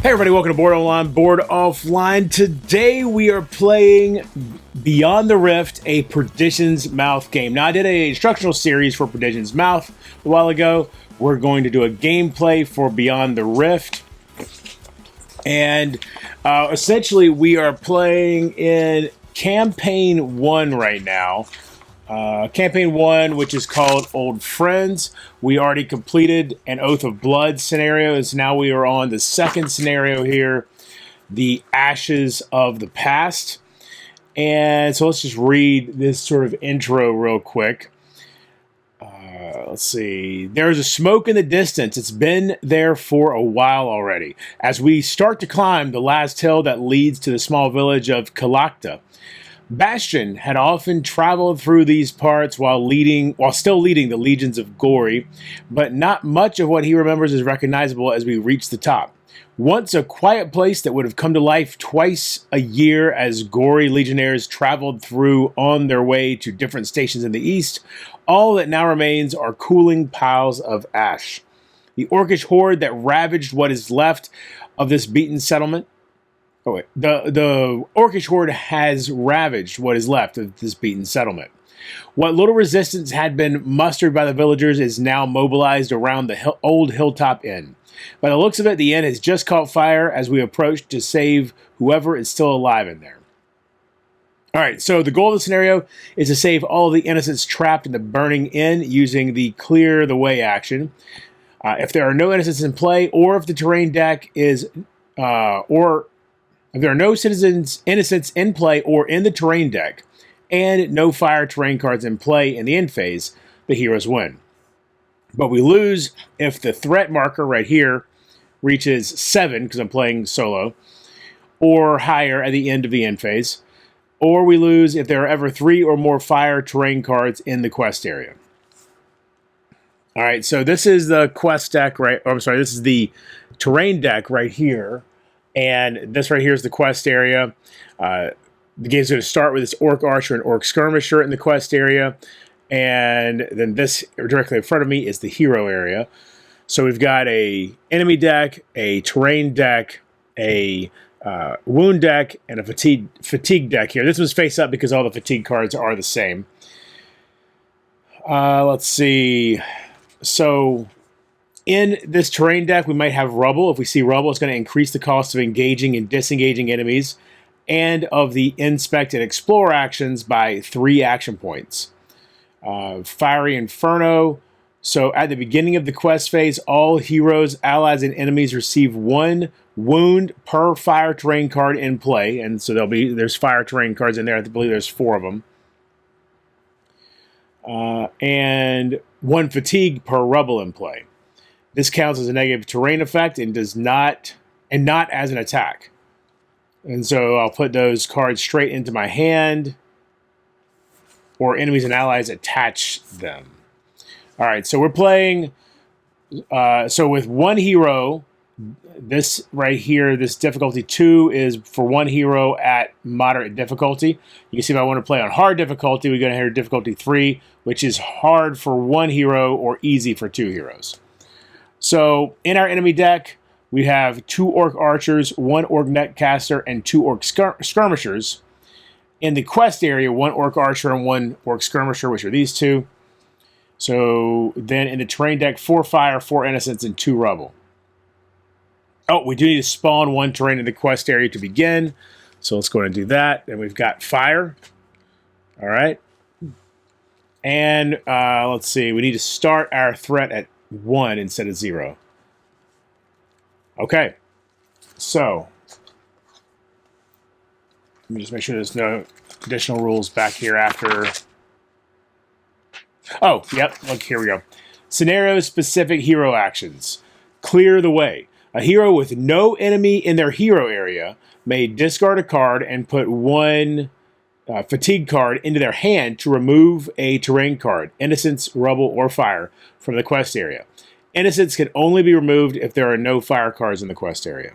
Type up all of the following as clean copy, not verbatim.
Hey everybody, welcome to Board Online, Board Offline. Today we are playing Beyond the Rift, a Perdition's Mouth game. Now I did an instructional series for Perdition's Mouth a while ago. We're going to do a gameplay for Beyond the Rift. And essentially we are playing in Campaign 1 right now. Campaign 1, which is called Old Friends. We already completed an Oath of Blood scenario, so now we are on the second scenario here, the Ashes of the Past. And so let's just read this sort of intro real quick. Let's see. There's a smoke in the distance. It's been there for a while already. As we start to climb the last hill that leads to the small village of Kalakta, Bastion had often traveled through these parts while still leading the legions of Gori, but not much of what he remembers is recognizable as we reach the top. Once a quiet place that would have come to life twice a year as Gori legionnaires traveled through on their way to different stations in the east, all that now remains are cooling piles of ash. The orcish horde that ravaged what is left of this beaten settlement. Oh wait, the orcish horde has ravaged what is left of this beaten settlement. What little resistance had been mustered by the villagers is now mobilized around the old hilltop inn. By the looks of it, the inn has just caught fire as we approach to save whoever is still alive in there. Alright, so the goal of the scenario is to save all of the innocents trapped in the burning inn using the clear the way action. If there are no innocents in play, or if the terrain deck is if there are no innocents in play or in the terrain deck, and no fire terrain cards in play in the end phase, the heroes win. But we lose if the threat marker right here reaches 7, because I'm playing solo, or higher at the end of the end phase, or we lose if there are ever 3 or more fire terrain cards in the quest area. Alright, so this is the quest deck, this is the terrain deck right here. And this right here is the quest area. The game's going to start with this Orc Archer and Orc Skirmisher in the quest area. And then this directly in front of me is the hero area. So we've got a enemy deck, a terrain deck, a wound deck, and a fatigue deck here. This was face up because all the fatigue cards are the same. Let's see. So in this terrain deck, we might have rubble. If we see rubble, it's going to increase the cost of engaging and disengaging enemies and of the inspect and explore actions by 3 action points. Fiery Inferno. So at the beginning of the quest phase, all heroes, allies, and enemies receive 1 wound per fire terrain card in play. And so there's fire terrain cards in there. I believe there's 4 of them. And 1 fatigue per rubble in play. This counts as a negative terrain effect and not as an attack. And so I'll put those cards straight into my hand, or enemies and allies attach them. All right, so we're playing. So with 1 hero, this right here, this difficulty 2 is for 1 hero at moderate difficulty. You can see if I want to play on hard difficulty, we go to difficulty 3, which is hard for 1 hero or easy for 2 heroes. So in our enemy deck, we have 2 Orc Archers, 1 Orc Netcaster, and 2 Orc Skirmishers. In the quest area, 1 Orc Archer and 1 Orc Skirmisher, which are these 2. So then in the terrain deck, 4 Fire, 4 Innocents, and 2 Rubble. Oh, we do need to spawn 1 terrain in the quest area to begin. So let's go ahead and do that. And we've got Fire. All right. And let's see. We need to start our threat at 1 instead of 0. Okay, so let me just make sure there's no additional rules back here after. Oh, yep, look, here we go. Scenario-specific hero actions. Clear the way. A hero with no enemy in their hero area may discard a card and put 1 fatigue card into their hand to remove a terrain card, Innocence, Rubble, or Fire, from the quest area. Innocents can only be removed if there are no fire cards in the quest area.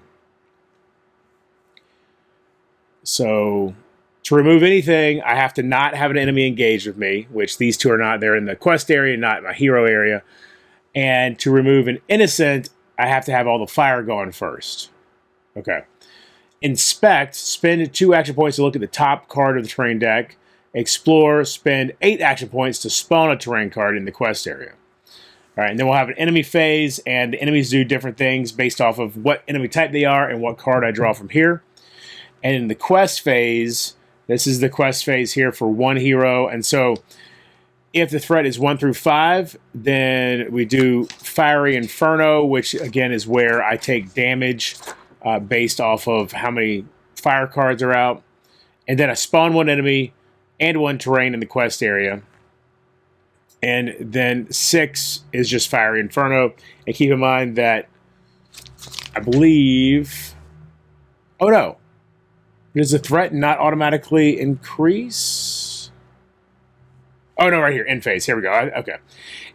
So to remove anything, I have to not have an enemy engaged with me, which these 2 are not. They're in the quest area, not in my hero area. And to remove an innocent, I have to have all the fire going first. Okay. Inspect, spend 2 action points to look at the top card of the terrain deck. Explore, spend 8 action points to spawn a terrain card in the quest area. All right, and then we'll have an enemy phase, and the enemies do different things based off of what enemy type they are and what card I draw from here. And in the quest phase, this is the quest phase here for 1 hero. And so if the threat is 1 through 5, then we do Fiery Inferno, which again is where I take damage based off of how many fire cards are out. And then I spawn 1 enemy and 1 terrain in the quest area. And then 6 is just Fiery Inferno. And keep in mind that I believe... Oh, no. Does the threat not automatically increase? Oh, no, right here. End phase. Here we go. Okay.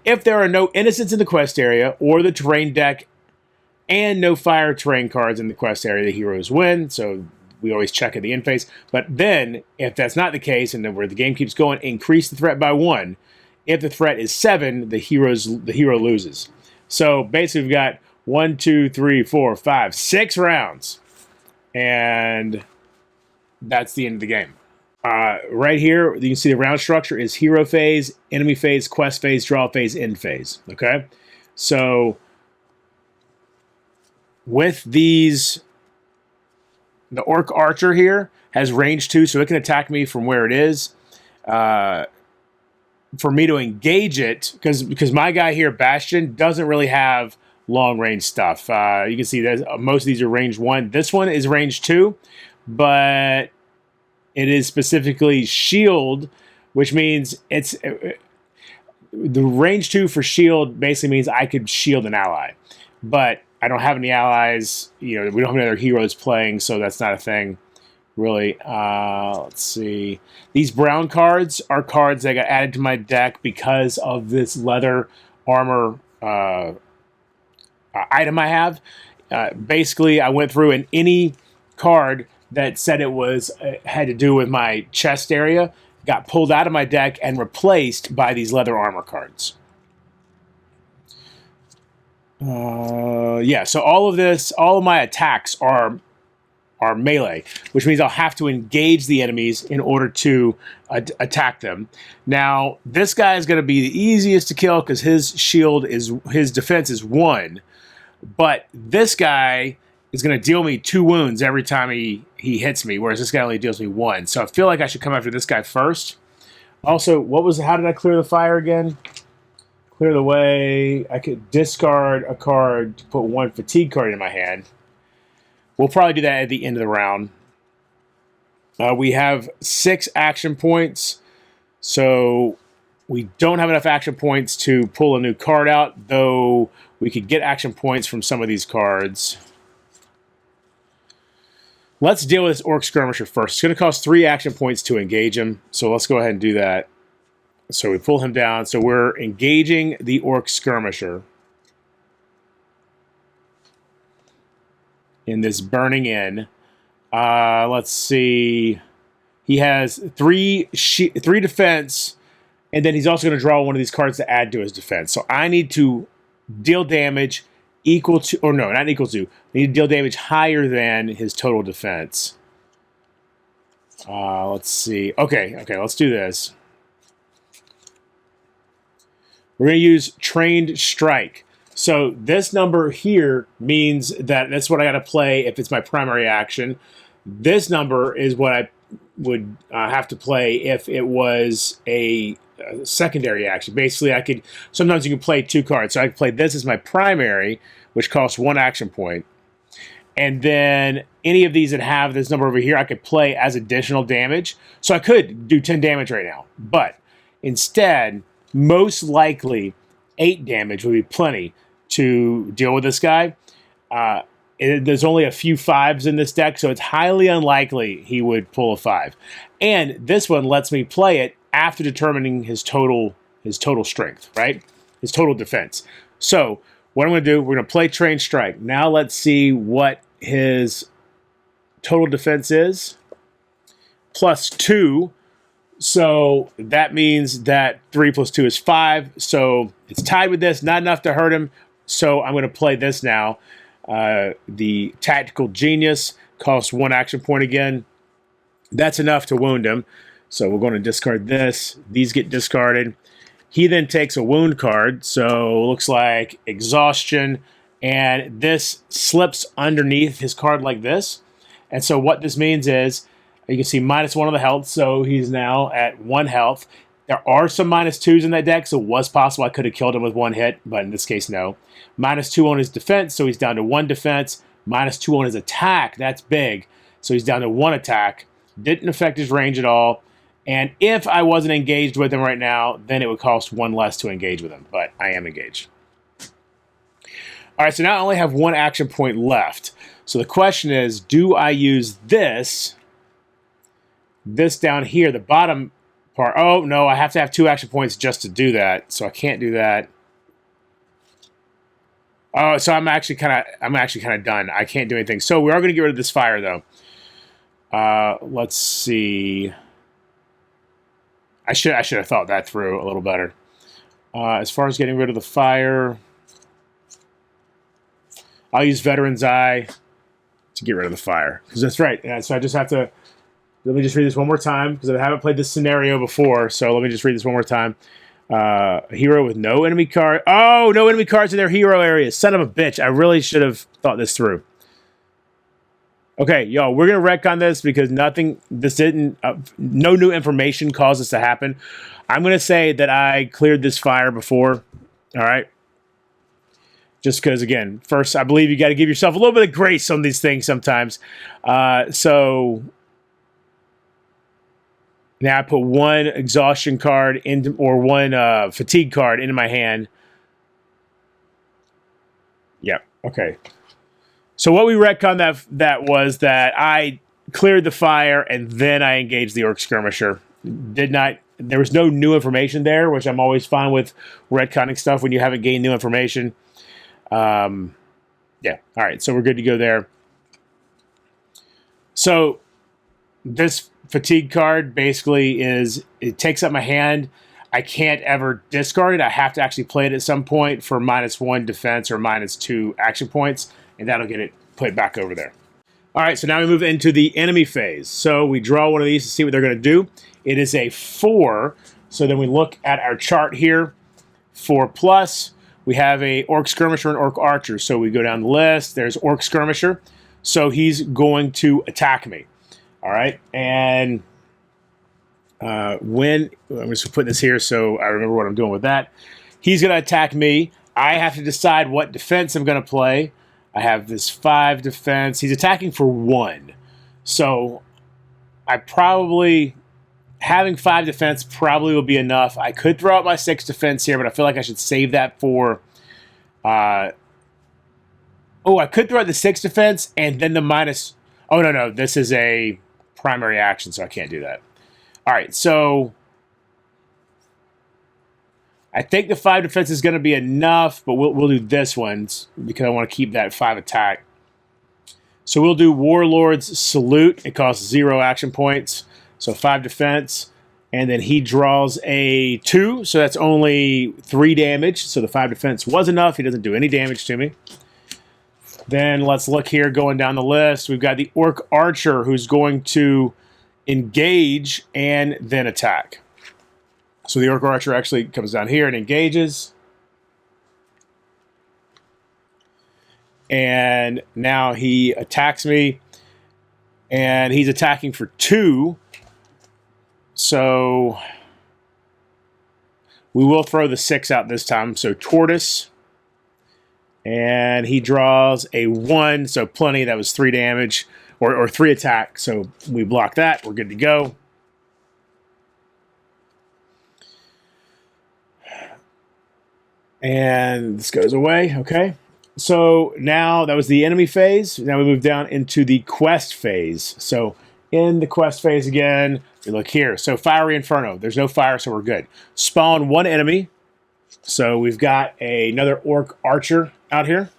If there are no innocents in the quest area or the terrain deck and no fire terrain cards in the quest area, the heroes win. So we always check at the end phase. But then, if that's not the case, and then where the game keeps going, increase the threat by 1. If the threat is 7, the hero loses. So basically, we've got 1, 2, 3, 4, 5, 6 rounds, and that's the end of the game. Right here, you can see the round structure is hero phase, enemy phase, quest phase, draw phase, end phase. Okay, so with these, the Orc Archer here has range 2, so it can attack me from where it is. For me to engage it, because my guy here, Bastion, doesn't really have long range stuff. You can see that most of these are range 1. This one is range 2, but it is specifically shield, which means it's the range 2 for shield basically means I could shield an ally, but I don't have any allies. You know, we don't have any other heroes playing, so that's not a thing. Really, let's see. These brown cards are cards that got added to my deck because of this leather armor item I have. Basically, I went through and any card that said it was had to do with my chest area got pulled out of my deck and replaced by these leather armor cards. Yeah, so all of my attacks are melee, which means I'll have to engage the enemies in order to attack them. Now, this guy is going to be the easiest to kill because his defense is 1, but this guy is going to deal me 2 wounds every time he hits me, whereas this guy only deals me 1. So I feel like I should come after this guy first. Also, how did I clear the fire again? Clear the way. I could discard a card to put 1 fatigue card in my hand. We'll probably do that at the end of the round. We have 6 action points, so we don't have enough action points to pull a new card out, though we could get action points from some of these cards. Let's deal with this Orc Skirmisher first. It's going to cost 3 action points to engage him, so let's go ahead and do that. So we pull him down. So we're engaging the Orc Skirmisher in this Burning In. Let's see. He has 3 defense, and then he's also going to draw one of these cards to add to his defense. So I need to deal damage equal to, or no, not equal to. I need to deal damage higher than his total defense. Let's see. Okay, let's do this. We're going to use Trained Strike. So this number here means that that's what I got to play if it's my primary action. This number is what I would have to play if it was a secondary action. Basically, sometimes you can play 2 cards. So I can play this as my primary, which costs 1 action point. And then any of these that have this number over here, I could play as additional damage. So I could do 10 damage right now. But instead, most likely 8 damage would be plenty to deal with this guy. There's only a few 5s in this deck, so it's highly unlikely he would pull a 5. And this one lets me play it after determining his total strength, right? His total defense. So what I'm going to do, we're going to play Trained Strike. Now let's see what his total defense is. +2. So that means that 3 + 2 is 5. So it's tied with this, not enough to hurt him. So I'm going to play this now. The Tactical Genius costs 1 action point again. That's enough to wound him. So we're going to discard this. These get discarded. He then takes a wound card. So it looks like exhaustion. And this slips underneath his card like this. And so what this means is you can see -1 on the health. So he's now at 1 health. There are some -2s in that deck. So it was possible I could have killed him with 1 hit. But in this case, no. -2 on his defense. So he's down to 1 defense. -2 on his attack. That's big. So he's down to 1 attack. Didn't affect his range at all. And if I wasn't engaged with him right now, then it would cost 1 less to engage with him. But I am engaged. All right, so now I only have 1 action point left. So the question is, do I use this down here, the bottom part? Oh, no, I have to have 2 action points just to do that. So I can't do that. Oh, so I'm actually kind of done. I can't do anything. So we are going to get rid of this fire, though. Let's see. I should have thought that through a little better. As far as getting rid of the fire, I'll use Veteran's Eye to get rid of the fire. Because that's right. Yeah, so I just have to... Let me just read this one more time, because I haven't played this scenario before. So let me just read this one more time. Hero with no enemy card. Oh, no enemy cards in their hero areas. Son of a bitch. I really should have thought this through. Okay, y'all, we're going to retcon this because no new information caused this to happen. I'm going to say that I cleared this fire before, all right? Just because, again, first, I believe you got to give yourself a little bit of grace on these things sometimes. So now I put 1 exhaustion card into, or 1 fatigue card into my hand. Yep, okay. So what we retconned that was that I cleared the fire and then I engaged the Orc Skirmisher. There was no new information there, which I'm always fine with retconning stuff when you haven't gained new information. Yeah, all right, so we're good to go there. So this fatigue card basically it takes up my hand. I can't ever discard it. I have to actually play it at some point for -1 defense or -2 action points. And that'll get it put back over there. All right, so now we move into the enemy phase. So we draw one of these to see what they're going to do. It is a 4. So then we look at our chart here. 4+. We have a Orc Skirmisher and Orc Archer. So we go down the list. There's Orc Skirmisher. So he's going to attack me. All right, and I'm just putting this here so I remember what I'm doing with that. He's going to attack me. I have to decide what defense I'm going to play. I have this 5 defense. He's attacking for 1. So having 5 defense probably will be enough. I could throw out my 6 defense here, but I feel like I should save that for... I could throw out the 6 defense and then the minus... Oh, no. This is a primary action, so I can't do that. All right, so... I think the 5 defense is going to be enough, but we'll do this one because I want to keep that 5 attack. So we'll do Warlord's Salute. It costs 0 action points. So 5 defense. And then he draws a 2, so that's only 3 damage. So the 5 defense was enough. He doesn't do any damage to me. Then let's look here going down the list. We've got the Orc Archer who's going to engage and then attack. So the Orc Archer actually comes down here and engages. And now he attacks me. And he's attacking for 2. So we will throw the 6 out this time. So Tortoise. And he draws a 1. So plenty. That was 3 damage. Or 3 attack. So we block that. We're good to go. And this goes away, okay. So now that was the enemy phase. Now we move down into the quest phase. So in the quest phase again, we look here. So Fiery Inferno. There's no fire, so we're good. Spawn 1 enemy. So we've got another Orc Archer out here.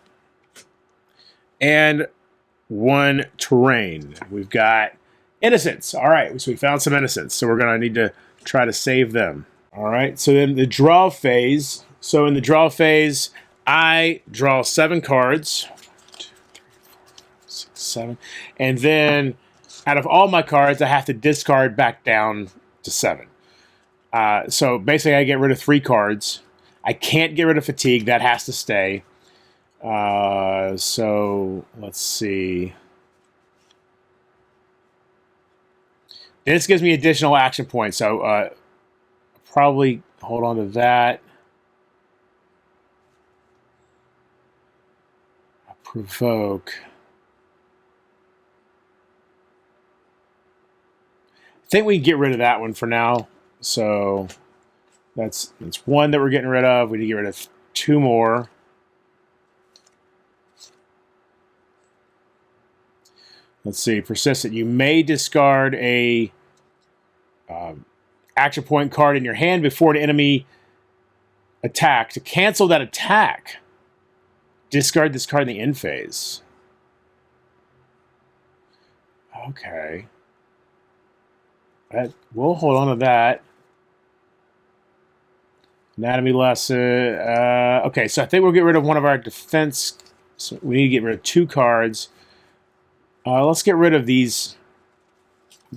And 1 terrain. We've got Innocents. All right, so we found some Innocents. So we're going to need to try to save them. All right, so then the draw phase... So in the draw phase, I draw 7 cards. 7. And then out of all my cards, I have to discard back down to 7. So basically, I get rid of 3 cards. I can't get rid of fatigue. That has to stay. So let's see. This gives me additional action points. So probably hold on to that. Provoke. I think we can get rid of that one for now. So that's one that we're getting rid of. We need to get rid of 2 more. Let's see. Persistent. You may discard a action point card in your hand before an enemy attack. To cancel that attack, discard this card in the end phase. Okay. We'll hold on to that. Anatomy lesson. Okay, so I think we'll get rid of one of our defense. So we need to get rid of 2 cards. Let's get rid of these.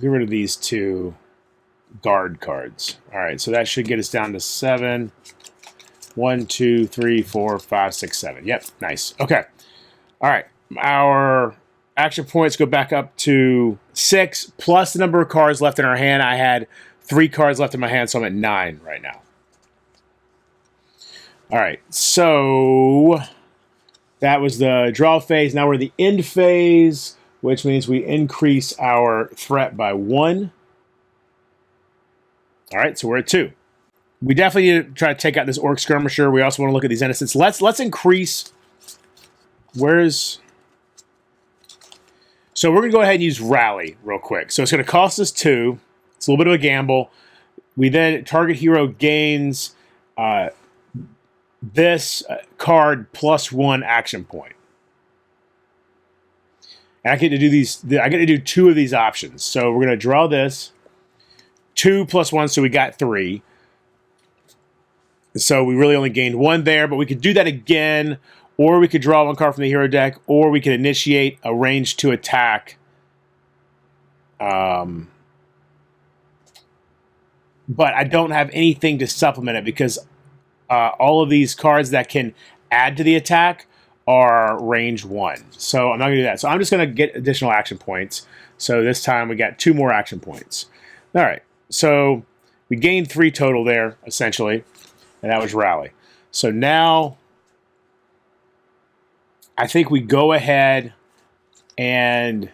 Get rid of these 2 guard cards. All right, so that should get us down to 7. 1, 2, 3, 4, 5, 6, 7. Yep, nice. Okay. All right, our action points go back up to 6 plus the number of cards left in our hand. I had 3 cards left in my hand, so I'm at 9 right now. All right, so that was the draw phase. Now we're in the end phase, which means we increase our threat by 1. All right, so we're at 2. We definitely need to try to take out this Orc Skirmisher. We also want to look at these Innocents. Let's increase. Where's... So we're going to go ahead and use Rally real quick. So it's going to cost us 2. It's a little bit of a gamble. We then, target hero gains this card plus 1 action point. And I get to do these. I get to do 2 of these options. So we're going to draw this. 2 plus 1, so we got 3. So we really only gained 1 there, but we could do that again, or we could draw 1 card from the hero deck, or we could initiate a range 2 attack. But I don't have anything to supplement it because all of these cards that can add to the attack are range 1. So I'm not going to do that. So I'm just going to get additional action points. So this time we got 2 more action points. All right. So we gained 3 total there, essentially. And that was Rally. So now I think we go ahead and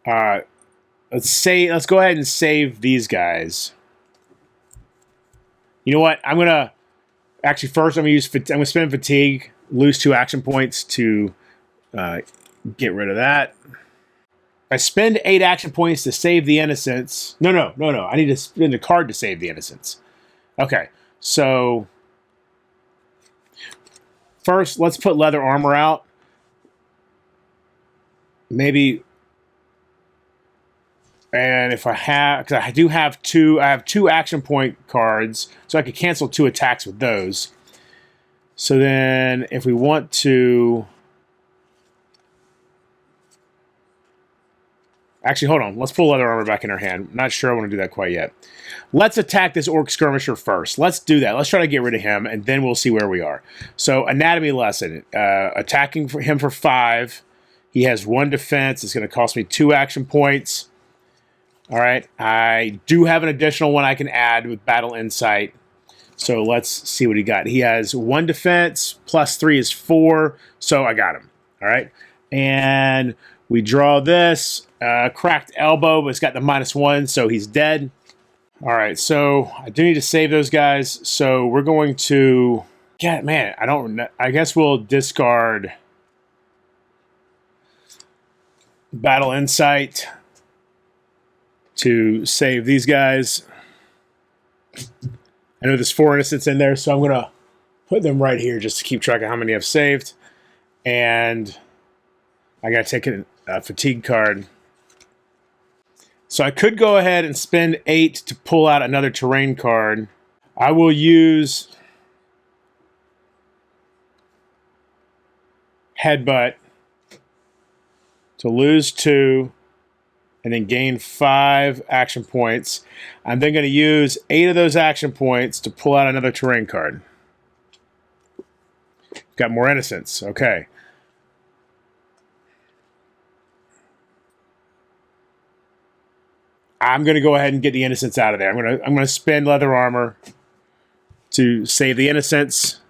let's go ahead and save these guys. You know what? I'm gonna actually first I'm gonna spend fatigue, lose 2 action points to get rid of that. I spend 8 action points to save the Innocents. No. I need to spend a card to save the Innocents. Okay, so first, let's put Leather Armor out. Maybe, and if I have, because I do have 2, I have 2 action point cards, so I could cancel 2 attacks with those. So then, if we want to... Actually, hold on. Let's pull Leather Armor back in our hand. I'm not sure I want to do that quite yet. Let's attack this Orc Skirmisher first. Let's do that. Let's try to get rid of him, and then we'll see where we are. So, Anatomy Lesson. Attacking him for 5. He has 1 defense. It's going to cost me 2 action points. All right. I do have an additional one I can add with Battle Insight. So, let's see what he got. He has 1 defense. Plus 3 is 4. So, I got him. All right. And we draw this. Cracked elbow, but it's got the -1, so he's dead. All right, so I do need to save those guys. So we're going to... Yeah, man, I don't know. I guess we'll discard Battle Insight to save these guys. I know there's 4 Innocents in there, so I'm going to put them right here just to keep track of how many I've saved. And I got to take a fatigue card. So I could go ahead and spend 8 to pull out another terrain card. I will use... headbutt to lose 2 and then gain 5 action points. I'm then going to use 8 of those action points to pull out another terrain card. Got more innocence. Okay. I'm going to go ahead and get the innocence out of there. I'm going to spend leather armor to save the innocence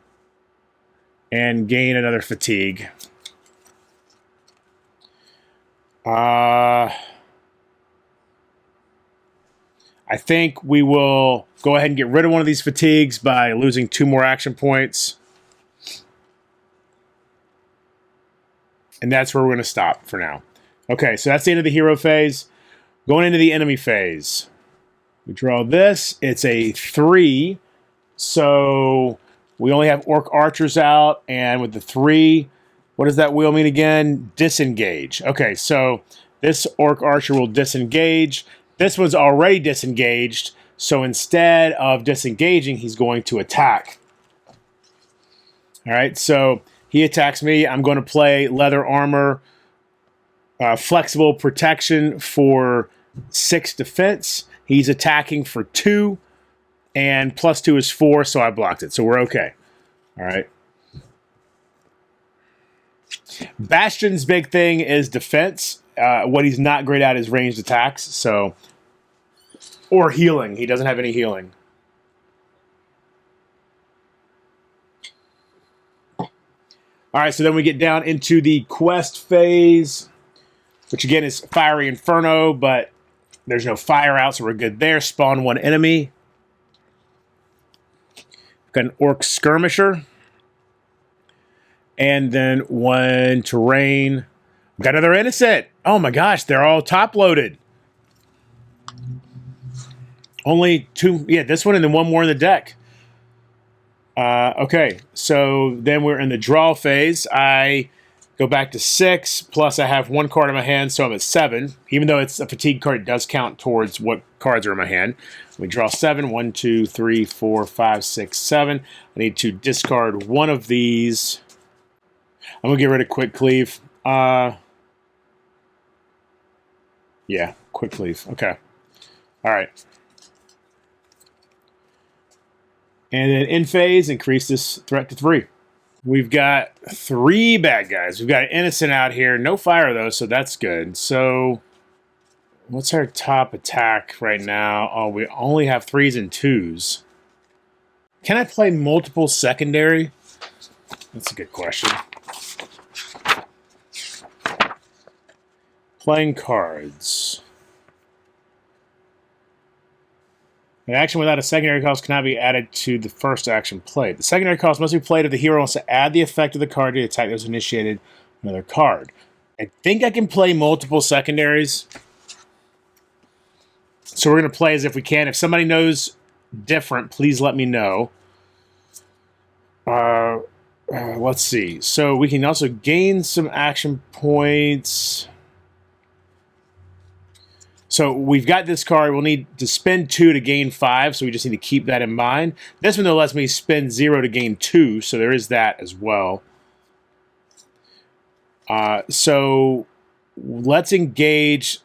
and gain another fatigue. I think we will go ahead and get rid of one of these fatigues by losing 2 more action points. And that's where we're going to stop for now. Okay, so that's the end of the hero phase. Going into the enemy phase. We draw this. It's a 3. So we only have orc archers out. And with the 3, what does that wheel mean again? Disengage. Okay, so this orc archer will disengage. This one's already disengaged. So instead of disengaging, he's going to attack. All right, so he attacks me. I'm going to play leather armor, flexible protection for 6 defense. He's attacking for 2, and plus 2 is 4, so I blocked it. So we're okay. All right. Bastion's big thing is defense. What he's not great at is ranged attacks. So, or healing. He doesn't have any healing. All right, so then we get down into the quest phase, which again is Fiery Inferno, but there's no fire out, so we're good there. Spawn 1 enemy. Got an Orc Skirmisher. And then 1 terrain. Got another innocent. Oh my gosh, they're all top-loaded. Only 2, yeah, this one and then 1 more in the deck. Okay, so then we're in the draw phase. I go back to 6, plus I have 1 card in my hand, so I'm at 7. Even though it's a fatigue card, it does count towards what cards are in my hand. We draw 7. 1, 2, 3, 4, 5, 6, 7. I need to discard 1 of these. I'm going to get rid of Quick Cleave. Yeah, Quick Cleave. Okay. All right. And then in phase, increase this threat to 3. We've got 3 bad guys. We've got an innocent out here. No fire, though, so that's good. So what's our top attack right now? Oh, we only have 3s and 2s. Can I play multiple secondary? That's a good question. Playing cards. An action without a secondary cost cannot be added to the first action played. The secondary cost must be played if the hero wants to add the effect of the card to the attack that was initiated another card. I think I can play multiple secondaries. So we're going to play as if we can. If somebody knows different, please let me know. Let's see. So we can also gain some action points. So we've got this card. We'll need to spend 2 to gain 5, so we just need to keep that in mind. This one, though, lets me spend 0 to gain 2, so there is that as well. So let's engage.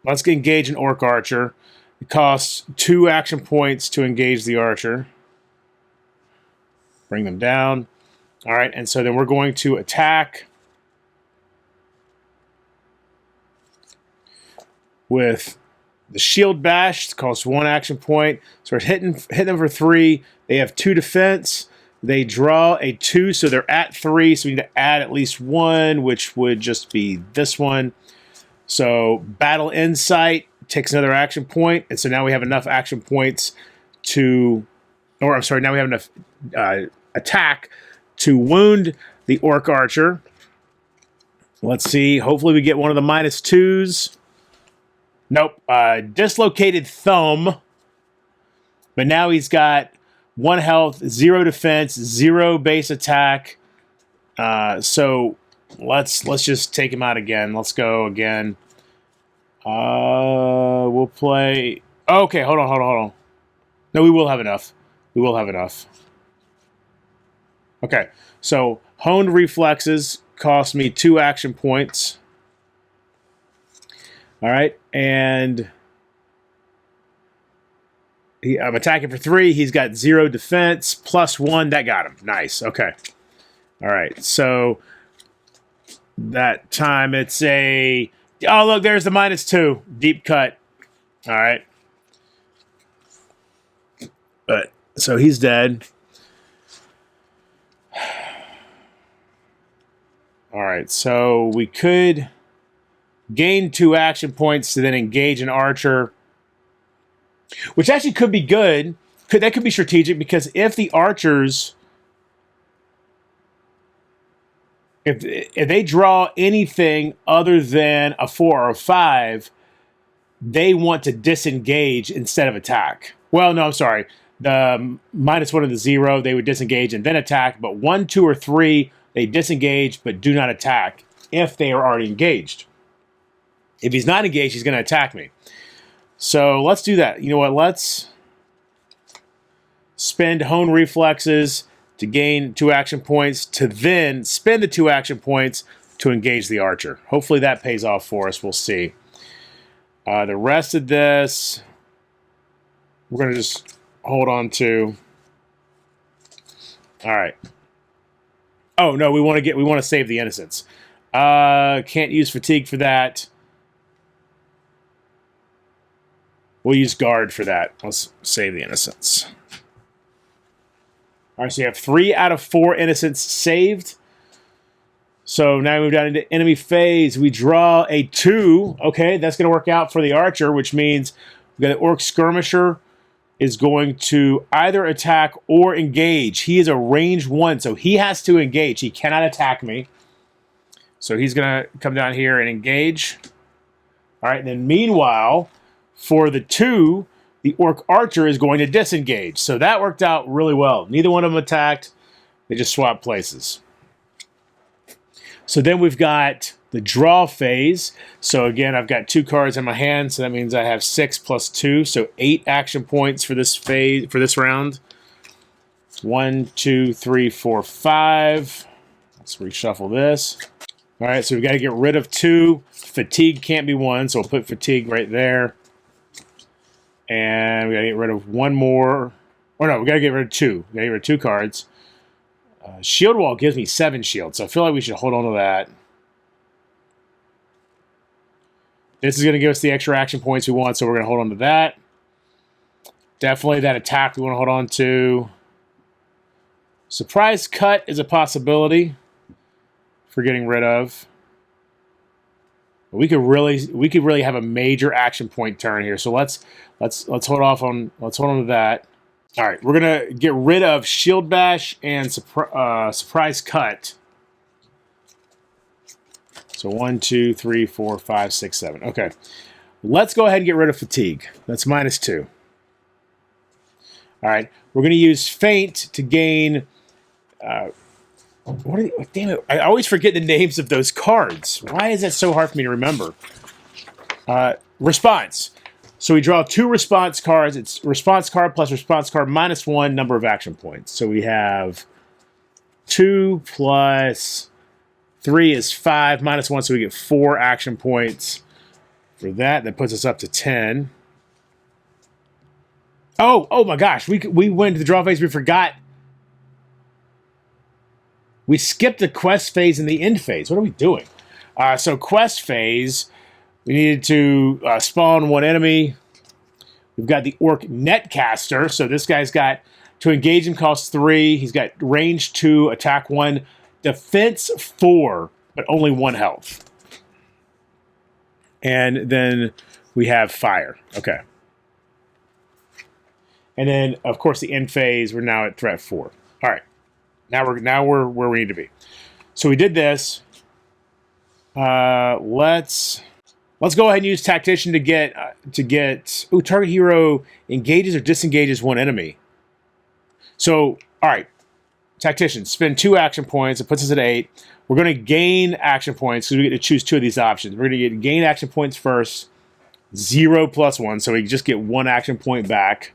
Let's engage an Orc Archer. It costs 2 action points to engage the Archer. Bring them down. All right, and so then we're going to attack with the Shield Bash. It costs 1 action point. So we're hitting them for 3. They have 2 defense. They draw a 2, so they're at 3. So we need to add at least 1, which would just be this one. So Battle Insight takes another action point, and so now we have enough action points to, or I'm sorry, now we have enough attack to wound the Orc Archer. Let's see. Hopefully we get one of the -2s. Nope. Dislocated Thumb. But now he's got 1 health, 0 defense, 0 base attack. So let's just take him out again. Let's go again. We'll play. Okay, hold on. No, we will have enough. We will have enough. Okay, so honed reflexes cost me 2 action points. All right, and I'm attacking for 3. He's got 0 defense, +1. That got him. Nice. Okay. All right, so that time it's a... Oh, look, there's the -2. Deep cut. All right. But so he's dead. All right, so we could gain 2 action points to then engage an archer, which actually could be good. That could be strategic, because if the archers, if they draw anything other than a 4 or a 5, they want to disengage instead of attack. Well, no, I'm sorry. The -1 and the 0, they would disengage and then attack. But 1, 2, or 3, they disengage but do not attack if they are already engaged. If he's not engaged, he's going to attack me. So let's do that. You know what? Let's spend hone reflexes to gain 2 action points, to then spend the 2 action points to engage the archer. Hopefully that pays off for us. We'll see. The rest of this, we're going to just hold on to. All right. Oh no, we want to save the innocents. Can't use fatigue for that. We'll use guard for that. Let's save the innocents. All right, so you have 3 out of 4 innocents saved. So now we move down into enemy phase. We draw a 2. Okay, that's going to work out for the archer, which means we got an orc skirmisher is going to either attack or engage. He is a range 1, so he has to engage. He cannot attack me. So he's going to come down here and engage. All right, and then meanwhile, for the 2, the orc archer is going to disengage. So that worked out really well. Neither one of them attacked. They just swapped places. So then we've got the draw phase. So again, I've got 2 cards in my hand, so that means I have 6 + 2, so 8 action points for this phase, for this round. 1, 2, 3, 4, 5. Let's reshuffle this. All right, so we've got to get rid of 2. Fatigue can't be 1, so we'll put fatigue right there. And we got to get rid of 1 more. Oh no, we got to get rid of 2. We got to get rid of 2 cards. Shield wall gives me 7 shields, so I feel like we should hold on to that. This is going to give us the extra action points we want, so we're going to hold on to that. Definitely that attack we want to hold on to. Surprise cut is a possibility for getting rid of. We could really have a major action point turn here. So let's hold on to that. All right, we're gonna get rid of shield bash and surprise cut. So 1, 2, 3, 4, 5, 6, 7. Okay, let's go ahead and get rid of fatigue. That's -2. All right, we're gonna use feint to gain. Damn it! I always forget the names of those cards. Why is that so hard for me to remember? Response. So we draw 2 response cards. It's response card plus response card -1 number of action points. So we have 2 plus 3 is 5 -1, so we get 4 action points for that. That puts us up to 10. Oh my gosh! We went to the draw phase. We forgot. We skipped the quest phase and the end phase. What are we doing? So quest phase. We needed to spawn 1 enemy. We've got the orc netcaster. So this guy's got, to engage him costs 3. He's got range 2, attack 1, defense 4, but only 1 health. And then we have fire. Okay. And then, of course, the end phase, we're now at threat 4. All right. Now we're where we need to be. So we did this. Let's go ahead and use Tactician to get target hero engages or disengages 1 enemy. So, all right, Tactician, spend 2 action points. It puts us at 8. We're going to gain action points because we get to choose 2 of these options. We're going to gain action points first, 0 + 1, so we just get 1 action point back.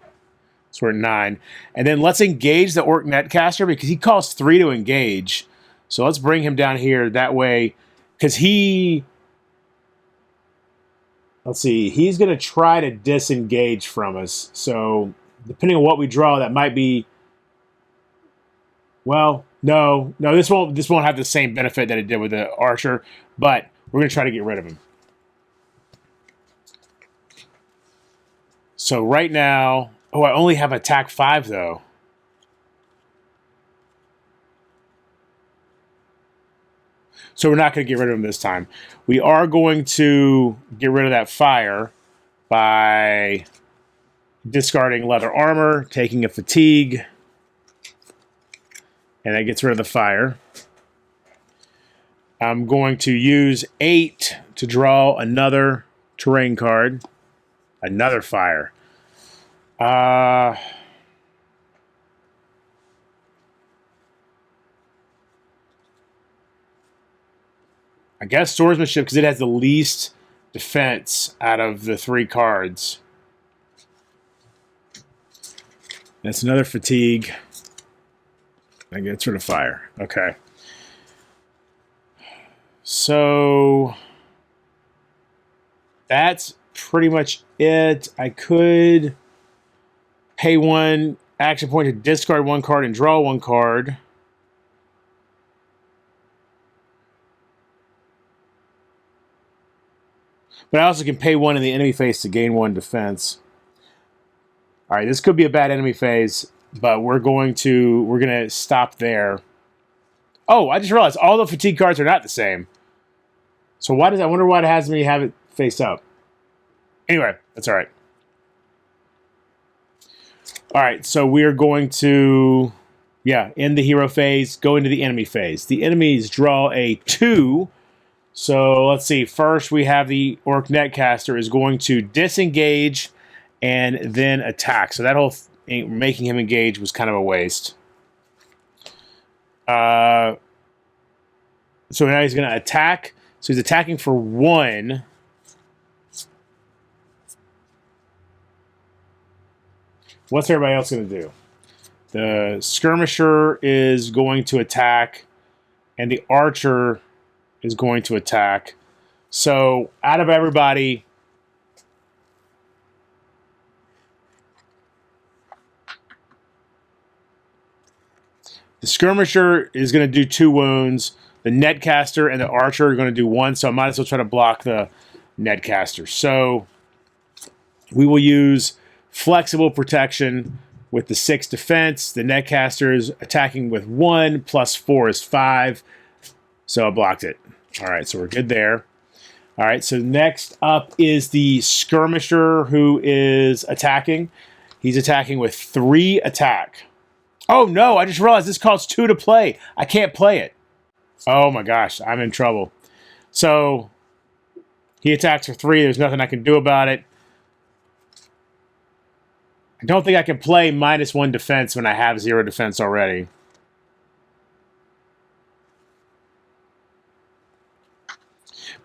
So we're at 9. And then let's engage the Orc Netcaster because he costs 3 to engage. So let's bring him down here that way. Because he... Let's see. He's going to try to disengage from us. So depending on what we draw, that might be... Well, no. No, this won't have the same benefit that it did with the Archer. But we're going to try to get rid of him. So right now... Oh, I only have attack 5, though. So we're not going to get rid of him this time. We are going to get rid of that fire by discarding leather armor, taking a fatigue, and that gets rid of the fire. I'm going to use 8 to draw another terrain card. Another fire. I guess swordsmanship because it has the least defense out of the 3 cards. That's another fatigue. I get rid of fire. Okay. So that's pretty much it. I could pay 1 action point to discard 1 card and draw 1 card. But I also can pay 1 in the enemy phase to gain 1 defense. All right, this could be a bad enemy phase, but we're gonna stop there. Oh, I just realized all the fatigue cards are not the same. So I wonder why it has me have it face up. Anyway, that's all right. All right, so we are going to, end the hero phase, go into the enemy phase. The enemies draw a 2. So let's see. First, we have the Orc Netcaster is going to disengage and then attack. So that whole making him engage was kind of a waste. So now he's going to attack. So he's attacking for 1. What's everybody else going to do? The Skirmisher is going to attack, and the Archer is going to attack. So out of everybody, the Skirmisher is going to do 2 wounds. The Netcaster and the Archer are going to do 1, so I might as well try to block the Netcaster. So we will use flexible protection with the 6 defense. The Netcaster is attacking with 1, plus 4 is 5. So I blocked it. All right, so we're good there. All right, so next up is the Skirmisher who is attacking. He's attacking with 3 attack. Oh no, I just realized this costs 2 to play. I can't play it. Oh my gosh, I'm in trouble. So he attacks for 3. There's nothing I can do about it. I don't think I can play -1 defense when I have 0 defense already.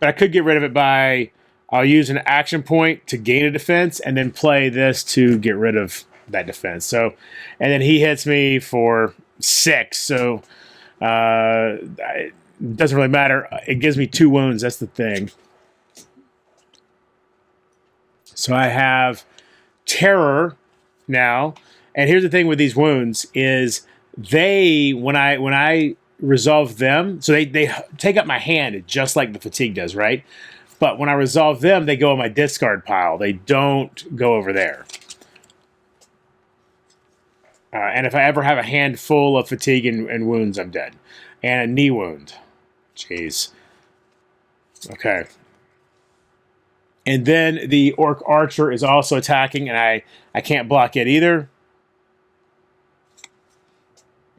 But I could get rid of it by, I'll use an action point to gain a defense and then play this to get rid of that defense. So, and then he hits me for 6. So it doesn't really matter. It gives me 2 wounds. That's the thing. So I have Terror now. And here's the thing with these wounds is when I resolve them, so they take up my hand just like the fatigue does, right? But when I resolve them, they go in my discard pile. They don't go over there. And if I ever have a hand full of fatigue and wounds, I'm dead. And a knee wound. Jeez. Okay. And then the Orc Archer is also attacking, and I can't block it either.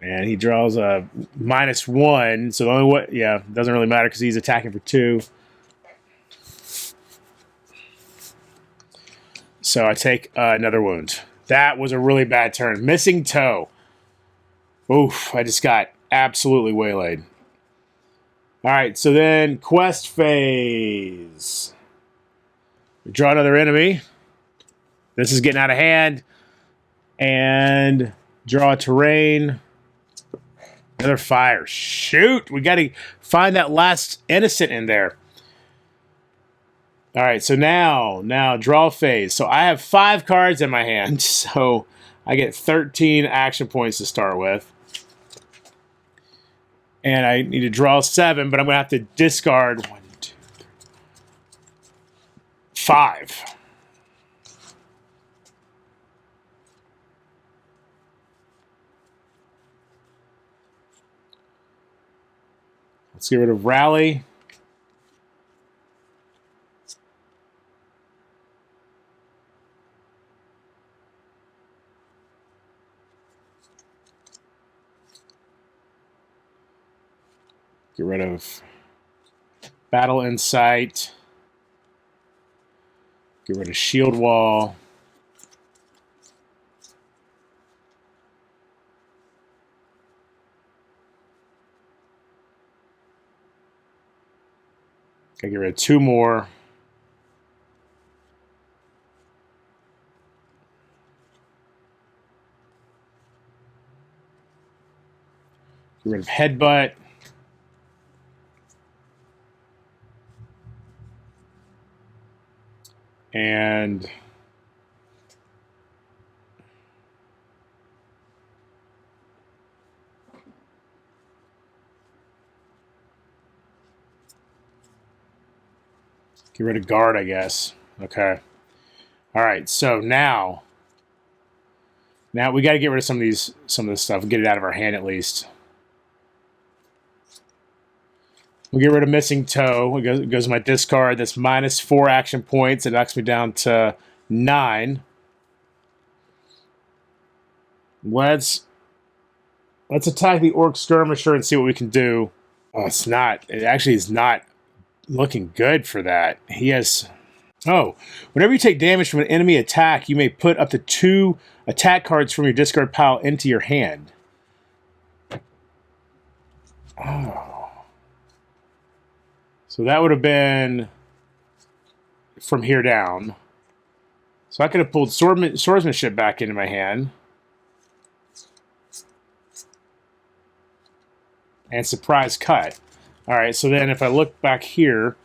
And he draws a -1, so the only way, doesn't really matter because he's attacking for 2. So I take another wound. That was a really bad turn. Missing toe. Oof, I just got absolutely waylaid. All right, so then quest phase. We draw another enemy. This is getting out of hand. And draw a terrain. Another fire. Shoot! We got to find that last innocent in there. All right, so now draw phase. So I have 5 cards in my hand, so I get 13 action points to start with. And I need to draw 7, but I'm going to have to discard 1, 2, 3, 5. Let's get rid of Rally. Get rid of Battle Insight. Get rid of Shield Wall. Gotta get rid of 2 more. Get rid of Headbutt. And get rid of Guard, I guess. Okay. All right, so now we got to get rid of some of this stuff. Get it out of our hand at least. We'll get rid of Missing Toe. It goes to my discard. That's -4 action points. It knocks me down to 9. Let's attack the Orc Skirmisher and see what we can do. Oh, it's not. It actually is not looking good for that. He has... Oh, whenever you take damage from an enemy attack, you may put up to 2 attack cards from your discard pile into your hand. Oh. So that would have been from here down. So I could have pulled Swordsmanship back into my hand. And Surprise Cut. Alright, so then if I look back here,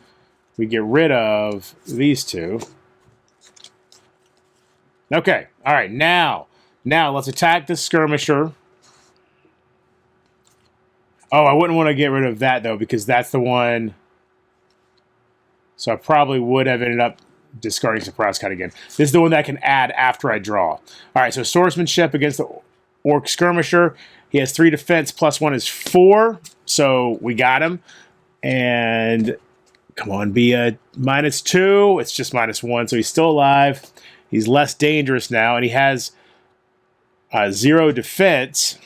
we get rid of these 2. Okay, alright, now let's attack the Skirmisher. Oh, I wouldn't want to get rid of that, though, because that's the one... So I probably would have ended up discarding Surprise Cut again. This is the one that I can add after I draw. Alright, so Swordsmanship against the Orc Skirmisher. He has 3 defense, +1 is 4. So we got him. And come on, be a -2. It's just -1, so he's still alive. He's less dangerous now, and he has 0 defense.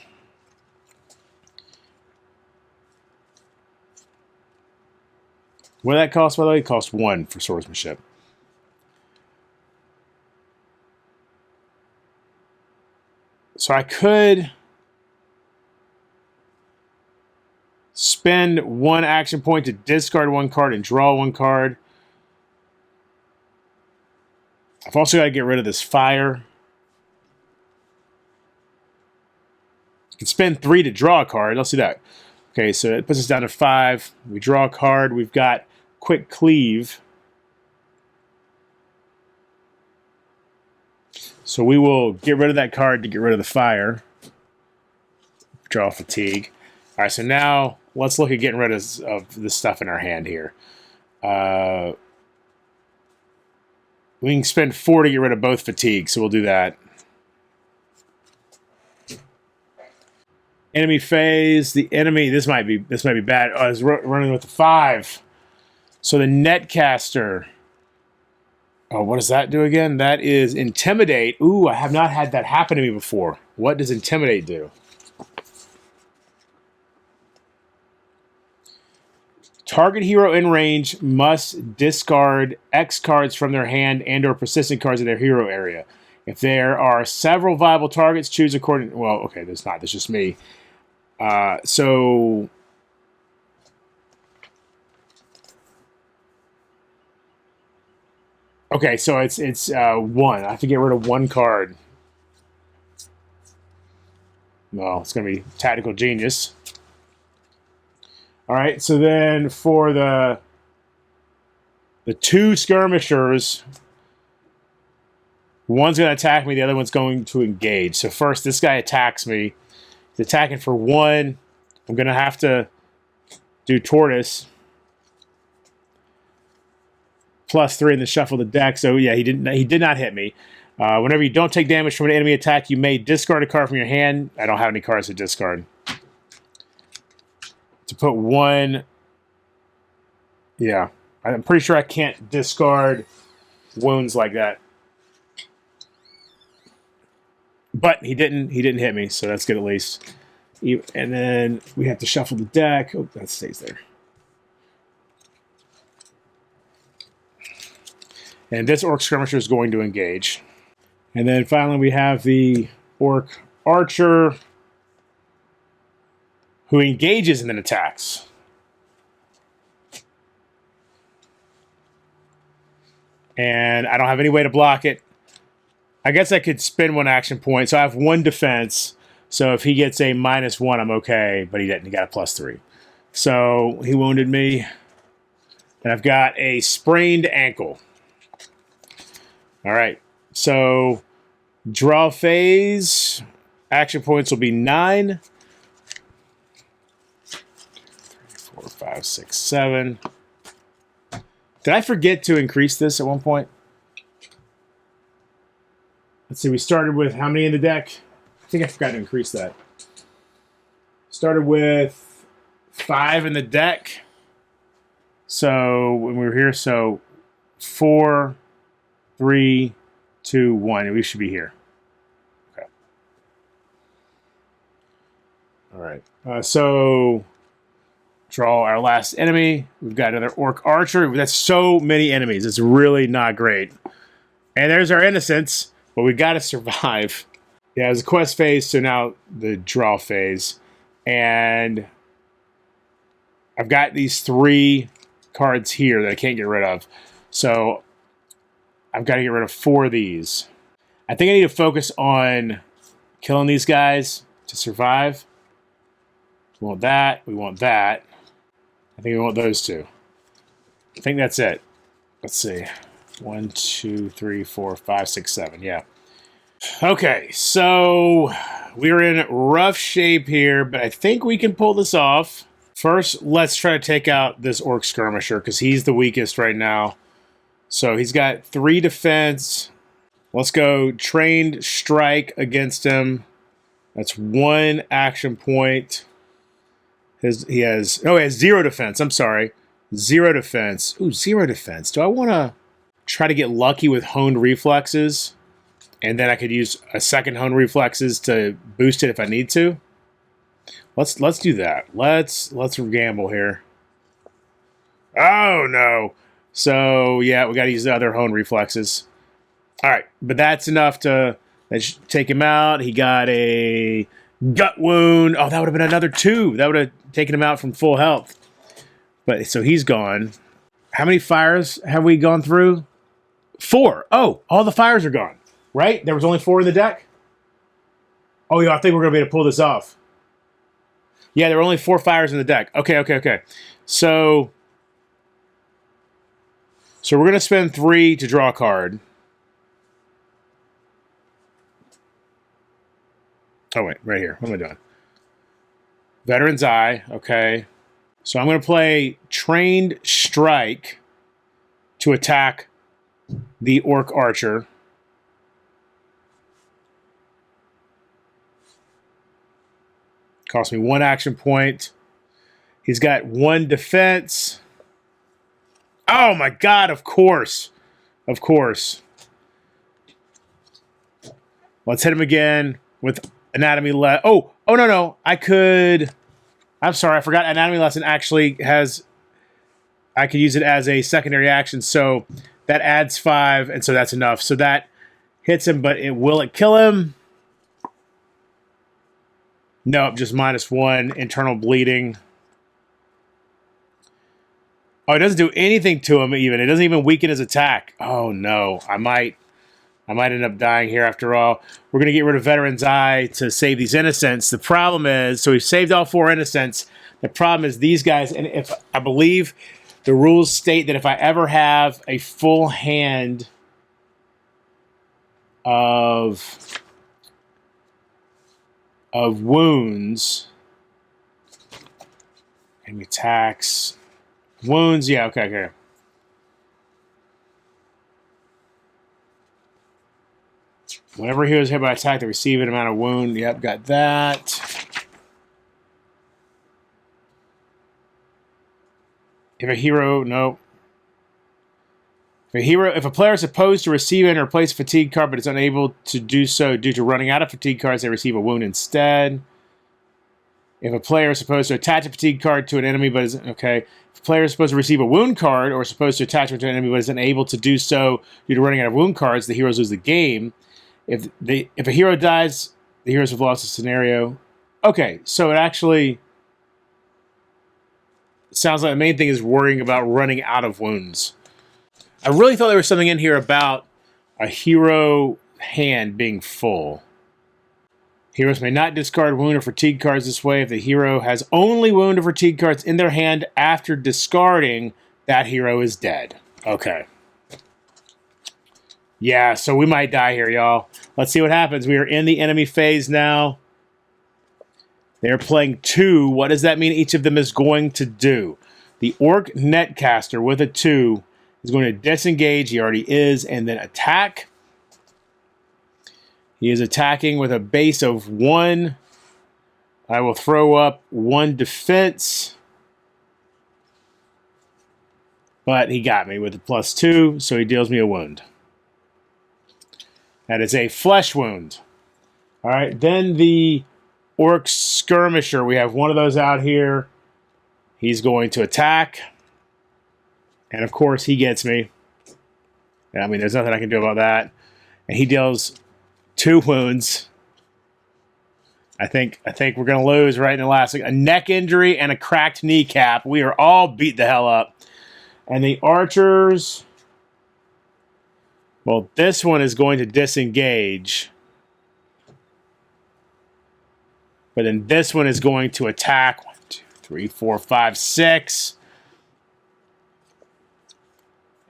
What did that cost, by the way? It cost 1 for Swordsmanship. So I could spend 1 action point to discard 1 card and draw 1 card. I've also got to get rid of this fire. You can spend 3 to draw a card. Let's do that. Okay, so it puts us down to 5. We draw a card. We've got Quick Cleave. So we will get rid of that card to get rid of the fire. Draw Fatigue. All right, so now let's look at getting rid of the stuff in our hand here. We can spend 4 to get rid of both Fatigue, so we'll do that. Enemy phase. The enemy. This might be bad. Oh, it's running with the 5. So the Netcaster. Oh, what does that do again? That is Intimidate. Ooh, I have not had that happen to me before. What does Intimidate do? Target hero in range must discard X cards from their hand and or persistent cards in their hero area. If there are several viable targets, choose according... Well, okay, there's not. There's just me. So... Okay, so it's 1. I have to get rid of 1 card. Well, it's going to be Tactical Genius. All right, so then for the two skirmishers, one's going to attack me, the other one's going to engage. So first, this guy attacks me. He's attacking for 1. I'm going to have to do Tortoise. +3 and then shuffle the deck. So yeah, he did not hit me. Whenever you don't take damage from an enemy attack, you may discard a card from your hand. I don't have any cards to discard. To put 1, yeah, I'm pretty sure I can't discard wounds like that. But he didn't hit me, so that's good at least. And then we have to shuffle the deck. Oh, that stays there. And this Orc Skirmisher is going to engage. And then finally we have the Orc Archer, who engages and then attacks. And I don't have any way to block it. I guess I could spend 1 action point. So I have 1 defense. So if he gets a -1, I'm okay. But he didn't. He got a +3. So he wounded me. And I've got a sprained ankle. All right. So draw phase. Action points will be 9. 4, 5, 6, 7. Did I forget to increase this at one point? Let's see, we started with how many in the deck? I think I forgot to increase that. Started with 5 in the deck. So when we were here, so 4, 3, 2, 1, and we should be here. Okay. All right. So draw our last enemy. We've got another Orc Archer. That's so many enemies. It's really not great. And there's our Innocence, but we got to survive. Yeah, it's a quest phase, so now the draw phase. And I've got these 3 cards here that I can't get rid of. So I've got to get rid of 4 of these. I think I need to focus on killing these guys to survive. We want that. We want that. I think we want those 2. I think that's it. Let's see. 1, 2, 3, 4, 5, 6, 7. Yeah. Okay, so we're in rough shape here, but I think we can pull this off. First, let's try to take out this Orc Skirmisher, because he's the weakest right now. So he's got 3 defense. Let's go Trained Strike against him. That's 1 action point. He has 0 defense. I'm sorry. 0 defense. Ooh, 0 defense. Do I want to try to get lucky with Honed Reflexes? And then I could use a second Honed Reflexes to boost it if I need to. Let's do that. Let's gamble here. Oh no. So yeah, we got to use the other Honed Reflexes. All right, but that's enough to take him out. He got a gut wound. Oh, that would have been another 2. That would have taken him out from full health. But so he's gone. How many fires have we gone through? 4. Oh, all the fires are gone. Right? There was only 4 in the deck? Oh, yeah, I think we're going to be able to pull this off. Yeah, there were only 4 fires in the deck. Okay. So we're going to spend 3 to draw a card. Oh, wait, right here. What am I doing? Veteran's Eye. Okay. So I'm going to play Trained Strike to attack the Orc Archer. Cost me 1 action point. He's got 1 defense. Oh my god, of course. Of course. Let's hit him again with Anatomy Lesson. Oh, no. I'm sorry, I forgot Anatomy Lesson actually has... I could use it as a secondary action, so that adds 5, and so that's enough. So that hits him, but will it kill him? Nope, just -1 internal bleeding. Oh, it doesn't do anything to him even. It doesn't even weaken his attack. Oh no, I might I might end up dying here after all. We're going to get rid of Veteran's Eye to save these innocents. The problem is, so we've saved all 4 innocents. The problem is these guys, and if I believe the rules state that if I ever have a full hand of wounds and attacks, wounds, yeah, okay. Whenever he was hit by attack, they receive an amount of wound. Yep, got that. If a hero, no. If a player is supposed to receive and replace a fatigue card but is unable to do so due to running out of fatigue cards, they receive a wound instead. If a player is supposed to attach a fatigue card to an enemy but is okay. If a player is supposed to receive a wound card or is supposed to attach it to an enemy but is unable to do so due to running out of wound cards, the heroes lose the game. If a hero dies, the heroes have lost the scenario. Okay, so it actually sounds like the main thing is worrying about running out of wounds. I really thought there was something in here about a hero hand being full. Heroes may not discard wound or fatigue cards this way if the hero has only wound or fatigue cards in their hand after discarding, that hero is dead. Okay. Yeah, so we might die here, y'all. Let's see what happens. We are in the enemy phase now. They're playing 2. What does that mean each of them is going to do? The Orc Netcaster with a 2 is going to disengage. He already is. And then attack. He is attacking with a base of 1. I will throw up 1 defense. But he got me with a +2, so he deals me a wound. That is a flesh wound. All right, then the Orc Skirmisher. We have one of those out here. He's going to attack. And, of course, he gets me. I mean, there's nothing I can do about that. And he deals 2 wounds. I think we're going to lose right in the last. A neck injury and a cracked kneecap. We are all beat the hell up. And the archers... Well, this one is going to disengage. But then this one is going to attack. 1, 2, 3, 4, 5, 6.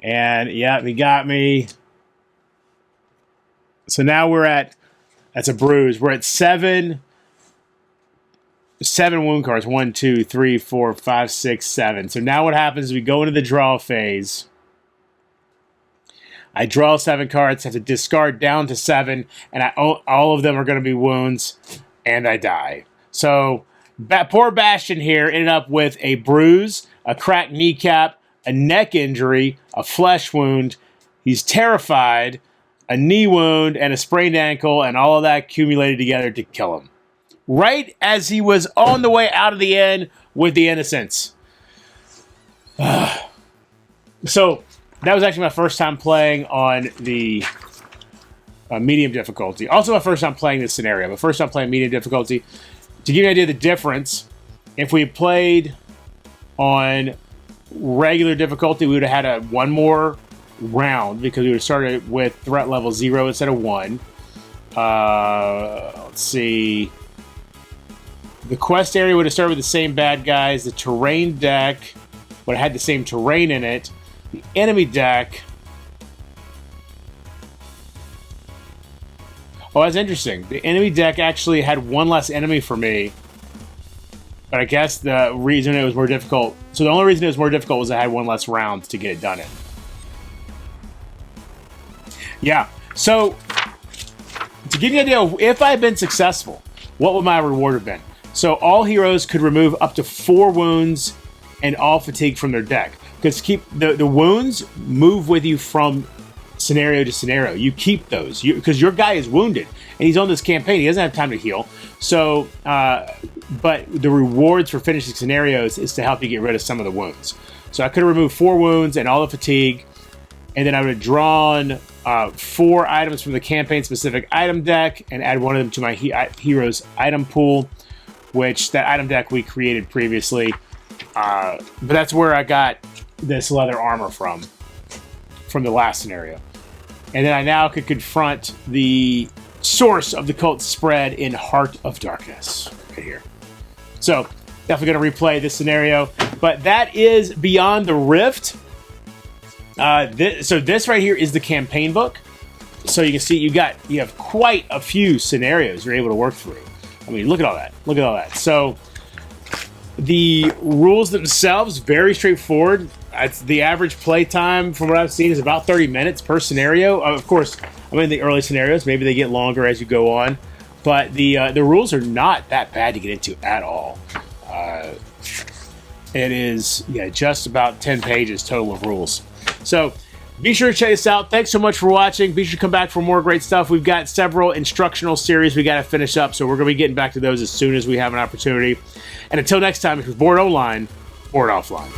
And, yeah, he got me. So now we're at... That's a bruise. We're at 7 wound cards. 1, 2, 3, 4, 5, 6, 7. So now what happens is we go into the draw phase. I draw 7 cards, have to discard down to 7, and all of them are going to be wounds, and I die. So poor Bastion here ended up with a bruise, a cracked kneecap, a neck injury, a flesh wound. He's terrified, a knee wound, and a sprained ankle, and all of that accumulated together to kill him. Right as he was on the way out of the inn with the innocents. So... That was actually my first time playing on the medium difficulty. Also my first time playing this scenario, but first time playing medium difficulty. To give you an idea of the difference, if we played on regular difficulty, we would have had one more round because we would have started with threat level 0 instead of 1. Let's see. The quest area would have started with the same bad guys. The terrain deck would have had the same terrain in it. The enemy deck... Oh, that's interesting. The enemy deck actually had 1 less enemy for me. But I guess the reason it was more difficult... So the only reason it was more difficult was I had 1 less round to get it done in. Yeah. So, to give you an idea of if I had been successful, what would my reward have been? So all heroes could remove up to 4 wounds and all fatigue from their deck. Because keep the wounds move with you from scenario to scenario. You keep those because your guy is wounded and he's on this campaign. He doesn't have time to heal. So, but the rewards for finishing scenarios is to help you get rid of some of the wounds. So I could have removed 4 wounds and all the fatigue, and then I would have drawn 4 items from the campaign-specific item deck and add 1 of them to my hero's item pool, which that item deck we created previously. But that's where I got this leather armor from the last scenario. And then I now can confront the source of the cult spread in Heart of Darkness, right here. So, definitely going to replay this scenario. But that is Beyond the Rift. So this right here is the campaign book. So you can see you have quite a few scenarios you're able to work through. I mean, look at all that. Look at all that. So the rules themselves, very straightforward. It's the average play time, from what I've seen, is about 30 minutes per scenario. Of course, I mean, the early scenarios, maybe they get longer as you go on. But the rules are not that bad to get into at all. It is, just about 10 pages total of rules. So be sure to check this out. Thanks so much for watching. Be sure to come back for more great stuff. We've got several instructional series we got to finish up, so we're going to be getting back to those as soon as we have an opportunity. And until next time, if you're bored online, bored offline.